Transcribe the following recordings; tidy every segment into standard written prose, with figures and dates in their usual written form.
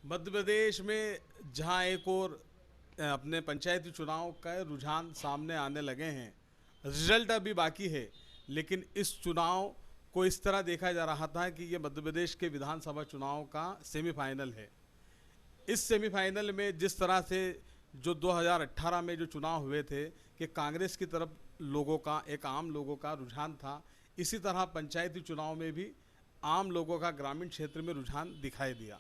मध्य प्रदेश में जहां एक और अपने पंचायती चुनाव का रुझान सामने आने लगे हैं, रिजल्ट अभी बाकी है, लेकिन इस चुनाव को इस तरह देखा जा रहा था कि ये मध्य प्रदेश के विधानसभा चुनाव का सेमीफाइनल है। इस सेमीफाइनल में जिस तरह से जो 2018 में जो चुनाव हुए थे कि कांग्रेस की तरफ लोगों का, एक आम लोगों का रुझान था, इसी तरह पंचायती चुनाव में भी आम लोगों का ग्रामीण क्षेत्र में रुझान दिखाई दिया।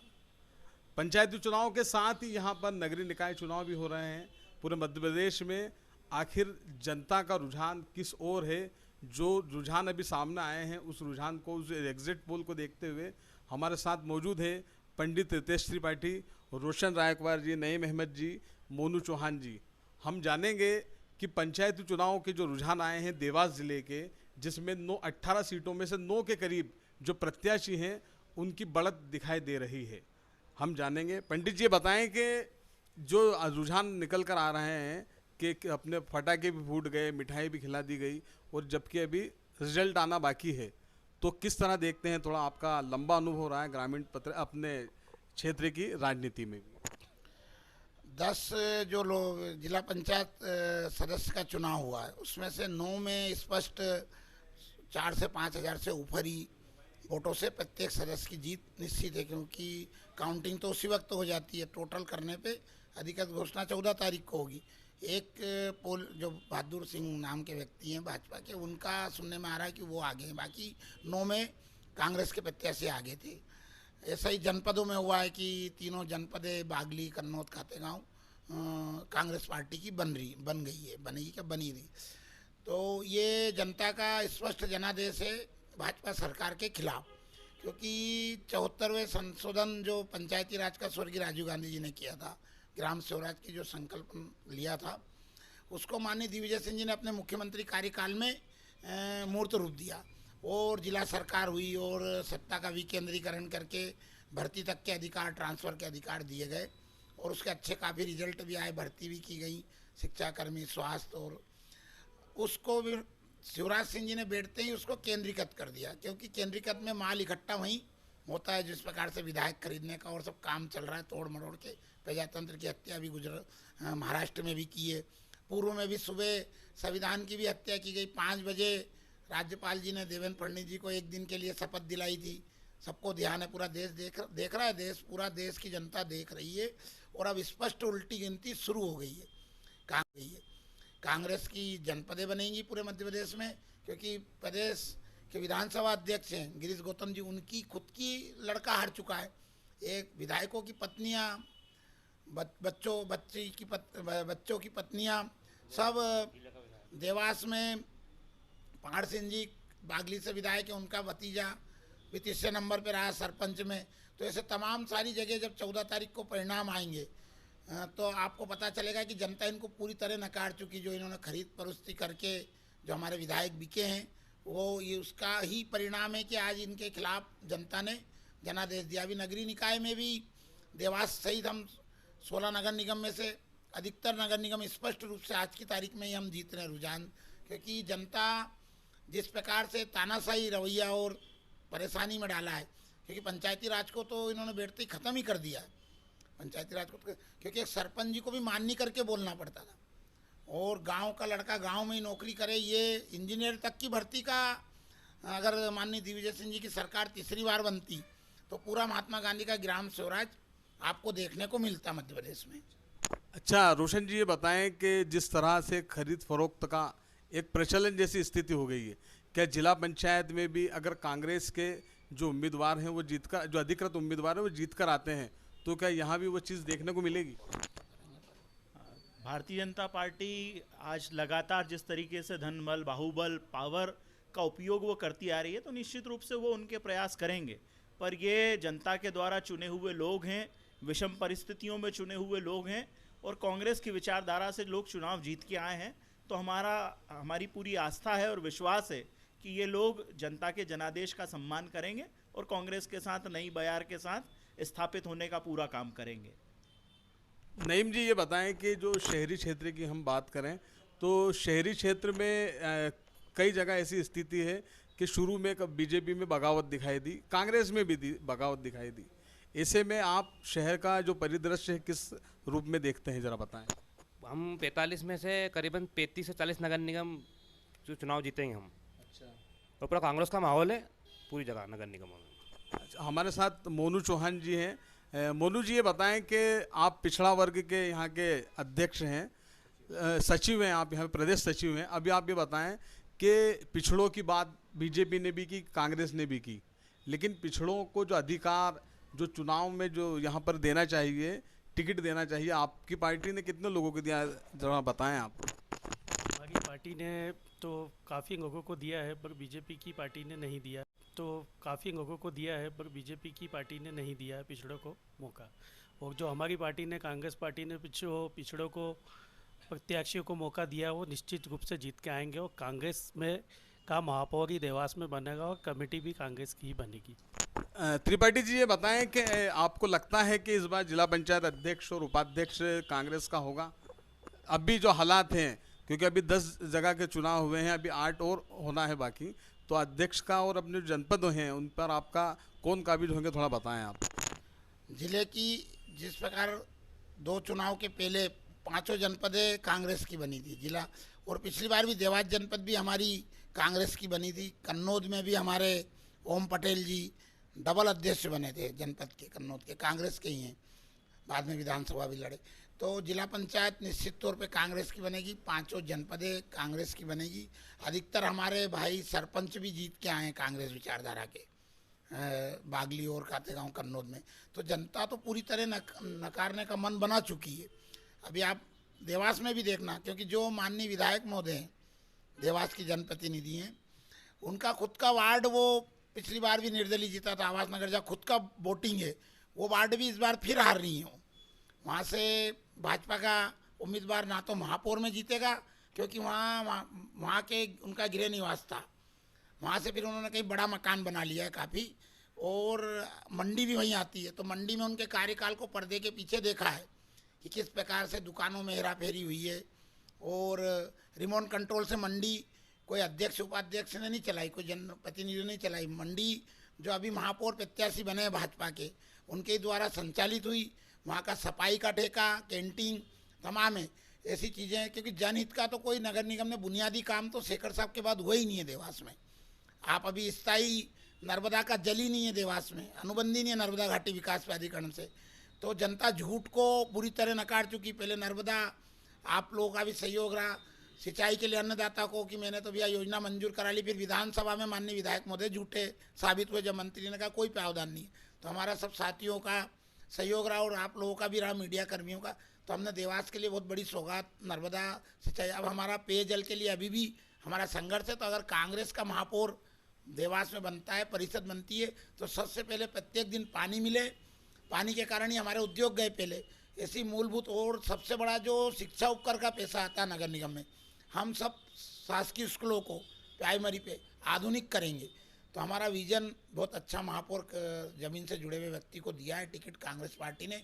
पंचायती चुनाव के साथ ही यहाँ पर नगरीय निकाय चुनाव भी हो रहे हैं। पूरे मध्य प्रदेश में आखिर जनता का रुझान किस ओर है, जो रुझान अभी सामने आए हैं उस रुझान को, उस एग्जिट पोल को देखते हुए हमारे साथ मौजूद है पंडित रितेश त्रिपाठी, रोशन रायकवार जी, नईम अहमद जी, मोनू चौहान जी। हम जानेंगे कि पंचायती चुनाव के जो रुझान आए हैं देवास जिले के, जिसमें 18 सीटों में से 9 के करीब जो प्रत्याशी हैं उनकी बढ़त दिखाई दे रही है। हम जानेंगे। पंडित जी बताएं कि जो रुझान निकल कर आ रहे हैं कि अपने फटाके भी फूट गए, मिठाई भी खिला दी गई, और जबकि अभी रिजल्ट आना बाकी है, तो किस तरह देखते हैं? थोड़ा आपका लंबा अनुभव रहा है ग्रामीण पत्र अपने क्षेत्र की राजनीति में भी। 10 जो लोग जिला पंचायत सदस्य का चुनाव हुआ है उसमें से 9 में स्पष्ट 4 से 5 हज़ार से ऊपर ही वोटों से प्रत्येक सदस्य की जीत निश्चित है, क्योंकि काउंटिंग तो उसी वक्त हो जाती है। टोटल करने पे अधिकृत घोषणा 14 तारीख को होगी। एक पोल जो बहादुर सिंह नाम के व्यक्ति हैं भाजपा के, उनका सुनने में आ रहा है कि वो आगे हैं। बाकी 9 में कांग्रेस के प्रत्याशी आगे थे। ऐसा ही जनपदों में हुआ है कि तीनों जनपदें बागली, कन्नौज, खातेगांव कांग्रेस पार्टी की बन गई है, बनेगी क्या बनी रही। तो ये जनता का स्पष्ट जनादेश है भाजपा सरकार के खिलाफ, क्योंकि 74वें संशोधन जो पंचायती राज का स्वर्गीय राजीव गांधी जी ने किया था, ग्राम स्वराज की जो संकल्प लिया था, उसको माननीय दिग्विजय सिंह जी ने अपने मुख्यमंत्री कार्यकाल में मूर्त रूप दिया, और जिला सरकार हुई और सत्ता का विकेंद्रीकरण करके भर्ती तक के अधिकार, ट्रांसफ़र के अधिकार दिए गए, और उसके अच्छे काफ़ी रिजल्ट भी आए, भर्ती भी की गई शिक्षाकर्मी, स्वास्थ्य, और उसको भी शिवराज सिंह जी ने बैठते ही उसको केंद्रीकृत कर दिया, क्योंकि केंद्रीकृत में माल इकट्ठा वहीं होता है। जिस प्रकार से विधायक खरीदने का और सब काम चल रहा है तोड़ मरोड़ के, प्रजातंत्र की हत्या भी महाराष्ट्र में भी की है। पूर्व में भी सुबह संविधान की भी हत्या की गई। 5 बजे राज्यपाल जी ने देवेंद्र फडणवीस जी को एक दिन के लिए शपथ दिलाई थी। सबको ध्यान है, पूरा देश देख रहा है, पूरा देश की जनता देख रही है, और अब स्पष्ट उल्टी गिनती शुरू हो गई है। कहाँ गई है? कांग्रेस की जनपदें बनेंगी पूरे मध्य प्रदेश में, क्योंकि प्रदेश के विधानसभा अध्यक्ष हैं गिरीश गौतम जी, उनकी खुद की लड़का हार चुका है। एक विधायकों की पत्नियां, बच्चों की पत्नियां सब देवास में, पहाड़ सिंह जी बागली से विधायक है, उनका भतीजा भी तीसरे नंबर पर रहा सरपंच में। तो ऐसे तमाम सारी जगह जब 14 तारीख को परिणाम आएंगे तो आपको पता चलेगा कि जनता इनको पूरी तरह नकार चुकी। जो इन्होंने खरीद फरोख्ती करके जो हमारे विधायक बिके हैं, वो ये उसका ही परिणाम है कि आज इनके खिलाफ जनता ने जनादेश दिया। अभी नगरीय निकाय में भी देवास सहित हम 16 नगर निगम में से अधिकतर नगर निगम स्पष्ट रूप से आज की तारीख में ही हम जीत रहे हैं रुझान, क्योंकि जनता जिस प्रकार से तानाशाही रवैया और परेशानी में डाला है, क्योंकि पंचायती राज को तो इन्होंने बैठते ही ख़त्म ही कर दिया है। पंचायती राज को, क्योंकि एक सरपंच जी को भी माननी करके बोलना पड़ता था, और गांव का लड़का गांव में ही नौकरी करे। ये इंजीनियर तक की भर्ती का अगर माननीय दिग्विजय सिंह जी की सरकार तीसरी बार बनती तो पूरा महात्मा गांधी का ग्राम स्वराज आपको देखने को मिलता मध्य प्रदेश में। अच्छा रोशन जी, ये बताएं कि जिस तरह से खरीद फरोख्त का एक प्रचलन जैसी स्थिति हो गई है, क्या जिला पंचायत में भी अगर कांग्रेस के जो उम्मीदवार हैं वो जीत कर, जो अधिकृत उम्मीदवार हैं वो जीत कर आते हैं, तो क्या यहाँ भी वो चीज़ देखने को मिलेगी? भारतीय जनता पार्टी आज लगातार जिस तरीके से धन बल, बाहुबल, पावर का उपयोग वो करती आ रही है, तो निश्चित रूप से वो उनके प्रयास करेंगे। पर ये जनता के द्वारा चुने हुए लोग हैं, विषम परिस्थितियों में चुने हुए लोग हैं, और कांग्रेस की विचारधारा से लोग चुनाव जीत के आए हैं। तो हमारी पूरी आस्था है और विश्वास है कि ये लोग जनता के जनादेश का सम्मान करेंगे और कांग्रेस के साथ, नई बयार के साथ स्थापित होने का पूरा काम करेंगे। नईम जी, ये बताएं कि जो शहरी क्षेत्र की हम बात करें तो शहरी क्षेत्र में कई जगह ऐसी स्थिति है कि शुरू में बीजेपी में बगावत दिखाई दी, कांग्रेस में भी बगावत दिखाई दी। ऐसे में आप शहर का जो परिदृश्य है किस रूप में देखते हैं, जरा बताएं। हम 45 में से करीबन 35 से 40 नगर निगम जो चुनाव जीतेंगे हम। अच्छा, और पूरा कांग्रेस का माहौल है पूरी जगह नगर निगमों में। हमारे साथ मोनू चौहान जी हैं। मोनू जी, ये बताएं कि आप पिछड़ा वर्ग के यहाँ के अध्यक्ष हैं, सचिव हैं, आप यहाँ प्रदेश सचिव हैं। अभी आप ये बताएं कि पिछड़ों की बात बीजेपी ने भी की, कांग्रेस ने भी की, लेकिन पिछड़ों को जो अधिकार जो चुनाव में जो यहाँ पर देना चाहिए, टिकट देना चाहिए, आपकी पार्टी ने कितने लोगों को दिया, जरा बताएं आप। हमारी पार्टी ने तो काफ़ी लोगों को दिया है, पर बीजेपी की पार्टी ने नहीं दिया। तो काफ़ी लोगों को दिया है, पर बीजेपी की पार्टी ने नहीं दिया है पिछड़ों को मौका। और जो हमारी पार्टी ने, कांग्रेस पार्टी ने पिछड़ों को, प्रत्याशियों को मौका दिया, वो निश्चित रूप से जीत के आएंगे। और कांग्रेस में का महापौर ही देवास में बनेगा और कमेटी भी कांग्रेस की ही बनेगी। त्रिपाठी जी, ये बताएं कि आपको लगता है कि इस बार जिला पंचायत अध्यक्ष और उपाध्यक्ष कांग्रेस का होगा? अभी जो हालात हैं, क्योंकि अभी 10 जगह के चुनाव हुए हैं, अभी 8 और होना है बाकी, तो अध्यक्ष का और अपने जो जनपद हैं उन पर आपका कौन काबिज होंगे, थोड़ा बताएं आप। जिले की जिस प्रकार 2 चुनाव के पहले 5 जनपदें कांग्रेस की बनी थी जिला, और पिछली बार भी देवास जनपद भी हमारी कांग्रेस की बनी थी। कन्नौज में भी हमारे ओम पटेल जी डबल अध्यक्ष बने थे जनपद के, कन्नौज के, कांग्रेस के ही हैं, बाद में विधानसभा भी लड़े। तो जिला पंचायत निश्चित तौर पे कांग्रेस की बनेगी, 5 जनपदें कांग्रेस की बनेगी। अधिकतर हमारे भाई सरपंच भी जीत के आए हैं कांग्रेस विचारधारा के, बागली और खातेगांव कन्नौज में। तो जनता तो पूरी तरह नकारने का मन बना चुकी है। अभी आप देवास में भी देखना, क्योंकि जो माननीय विधायक महोदय हैं, देवास की जनप्रतिनिधि हैं, उनका खुद का वार्ड, वो पिछली बार भी निर्दलीय जीता था आवास नगर, जहाँ खुद का वोटिंग है, वो वार्ड भी इस बार फिर हार रही है। वहाँ से भाजपा का उम्मीदवार ना तो महापौर में जीतेगा, क्योंकि वहाँ के उनका गृह निवास था, वहाँ से फिर उन्होंने कहीं बड़ा मकान बना लिया है काफ़ी, और मंडी भी वहीं आती है। तो मंडी में उनके कार्यकाल को पर्दे के पीछे देखा है कि किस प्रकार से दुकानों में हेरा फेरी हुई है, और रिमोट कंट्रोल से मंडी कोई अध्यक्ष उपाध्यक्ष ने नहीं चलाई, कोई जनप्रतिनिधि ने नहीं चलाई। मंडी जो अभी महापौर प्रत्याशी बने हैं भाजपा के, उनके द्वारा संचालित हुई। वहाँ का सफाई का ठेका, कैंटीन, तमाम है ऐसी चीज़ें हैं, क्योंकि जनहित का तो कोई नगर निगम ने बुनियादी काम तो शेखर साहब के बाद हुआ ही नहीं है देवास में। आप अभी स्थायी नर्मदा का जल ही नहीं है देवास में, अनुबंधी नहीं है नर्मदा घाटी विकास प्राधिकरण से। तो जनता झूठ को पूरी तरह नकार चुकी। पहले नर्मदा आप लोगों का भी सहयोग रहा, सिंचाई के लिए अन्नदाता को कि मैंने तो भैया योजना मंजूर करा ली, फिर विधानसभा में माननीय विधायक महोदय झूठे साबित हुए जब मंत्री ने कहा कोई प्रावधान नहीं। तो हमारा सब साथियों का सहयोग रहा और आप लोगों का भी रहा, मीडिया कर्मियों का। तो हमने देवास के लिए बहुत बड़ी सौगात नर्मदा सिंचाई। अब हमारा पेयजल के लिए अभी भी हमारा संघर्ष है। तो अगर कांग्रेस का महापौर देवास में बनता है, परिषद बनती है, तो सबसे पहले प्रत्येक दिन पानी मिले। पानी के कारण ही हमारे उद्योग गए पहले। ऐसी मूलभूत, और सबसे बड़ा जो शिक्षा उपकर का पैसा आता है नगर निगम में, हम सब शासकीय स्कूलों को प्राइमरी पे आधुनिक करेंगे। तो हमारा विजन बहुत अच्छा। महापौर जमीन से जुड़े हुए व्यक्ति को दिया है टिकट कांग्रेस पार्टी ने,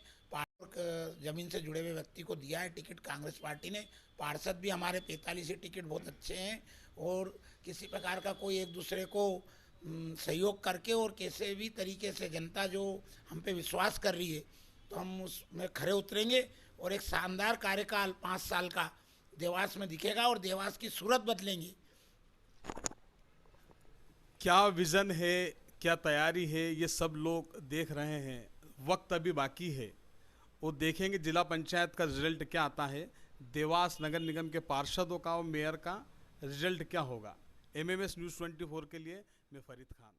जमीन से जुड़े हुए व्यक्ति को दिया है टिकट कांग्रेस पार्टी ने। पार्षद भी हमारे 45 टिकट बहुत अच्छे हैं, और किसी प्रकार का कोई एक दूसरे को सहयोग करके और कैसे भी तरीके से जनता जो हम पे विश्वास कर रही है, तो हम उसमें खरे उतरेंगे और एक शानदार कार्यकाल 5 साल का देवास में दिखेगा और देवास की सूरत बदलेंगे। क्या विज़न है, क्या तैयारी है, ये सब लोग देख रहे हैं। वक्त अभी बाकी है, वो देखेंगे जिला पंचायत का रिजल्ट क्या आता है, देवास नगर निगम के पार्षदों का और मेयर का रिजल्ट क्या होगा। एमएमएस न्यूज़ 24 के लिए मैं फरीद खान।